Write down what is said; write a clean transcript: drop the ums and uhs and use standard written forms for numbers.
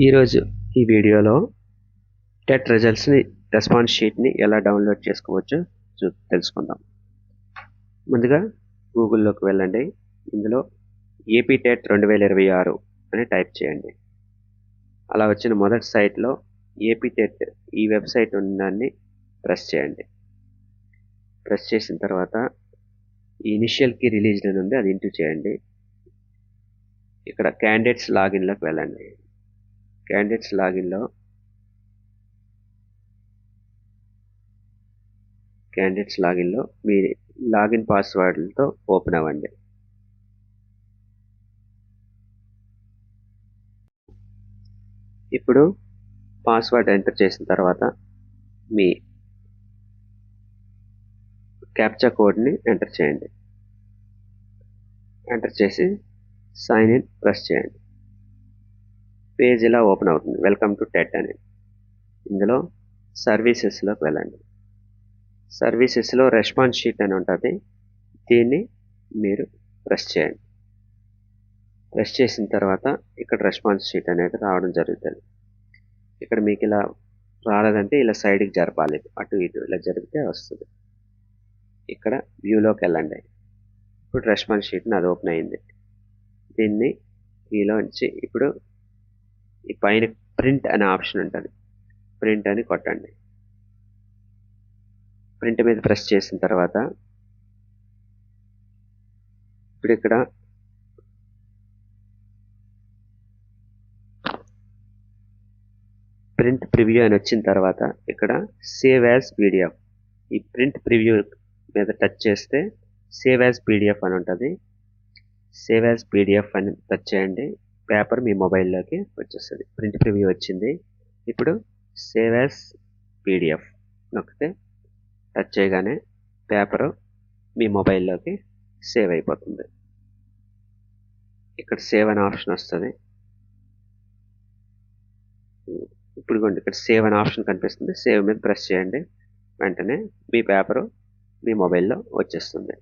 ఈరోజు ఈ వీడియోలో టెట్ రిజల్ట్స్ని రెస్పాన్స్ షీట్ని ఎలా డౌన్లోడ్ చేసుకోవచ్చో తెలుసుకుందాం. ముందుగా గూగుల్లోకి వెళ్ళండి. ఇందులో ఏపీ టెట్ 2026 అని టైప్ చేయండి. అలా వచ్చిన మొదటి సైట్లో ఏపీ టెట్ ఈ వెబ్సైట్ ఉన్నదాన్ని ప్రెస్ చేయండి. ప్రెస్ చేసిన తర్వాత ఈ ఇనిషియల్ కీ రిలీజ్డ్ అని ఉంది, అది ఎంటర్ చేయండి. ఇక్కడ క్యాండిడేట్స్ లాగిన్లోకి వెళ్ళండి. క్యాండిడేట్స్ లాగిన్లో మీ లాగిన్ పాస్వర్డ్లతో ఓపెన్ అవ్వండి. ఇప్పుడు పాస్వర్డ్ ఎంటర్ చేసిన తర్వాత మీ క్యాప్చా కోడ్ని ఎంటర్ చేయండి. ఎంటర్ చేసి సైన్ ఇన్ ప్రెస్ చేయండి. పేజ్ ఇలా ఓపెన్ అవుతుంది, వెల్కమ్ టు టెట్ అని. ఇందులో సర్వీసెస్లోకి వెళ్ళండి. సర్వీసెస్లో రెస్పాన్స్ షీట్ అని ఉంటుంది, దీన్ని మీరు ప్రెస్ చేయండి. ప్రెస్ చేసిన తర్వాత ఇక్కడ రెస్పాన్స్ షీట్ అనేది రావడం జరుగుతుంది. ఇక్కడ మీకు ఇలా రాలేదంటే ఇలా సైడ్కి జరపాలి, అటు ఇటు ఇలా జరిగితే వస్తుంది. ఇక్కడ వ్యూలోకి వెళ్ళండి. ఇప్పుడు రెస్పాన్స్ షీట్ అది ఓపెన్ అయింది. దీన్ని ఈలోంచి ఇప్పుడు ఈ పైన ప్రింట్ అనే ఆప్షన్ ఉంటుంది, ప్రింట్ అని కొట్టండి. ప్రింట్ మీద ప్రెస్ చేసిన తర్వాత ఇప్పుడు ఇక్కడ ప్రింట్ ప్రివ్యూ అని వచ్చిన తర్వాత ఇక్కడ సేవ్ యాజ్ పీడిఎఫ్, ఈ ప్రింట్ ప్రివ్యూ మీద టచ్ చేస్తే సేవ్ యాజ్ పీడిఎఫ్ అని ఉంటుంది. సేవ్ యాజ్ పీడిఎఫ్ అని టచ్ చేయండి, పేపర్ మీ మొబైల్లోకి వచ్చేస్తుంది. ప్రింట్ ప్రివ్యూ వచ్చింది. ఇప్పుడు సేవ్ యాజ్ పీడిఎఫ్ నొక్కితే టచ్ చేయగానే పేపరు మీ మొబైల్లోకి సేవ్ అయిపోతుంది. ఇక్కడ సేవ్ అనే ఆప్షన్ వస్తుంది. ఇప్పుడు ఇక్కడ సేవ్ అనే ఆప్షన్ కనిపిస్తుంది, సేవ్ మీద ప్రెస్ చేయండి. వెంటనే మీ పేపరు మీ మొబైల్లో వచ్చేస్తుంది.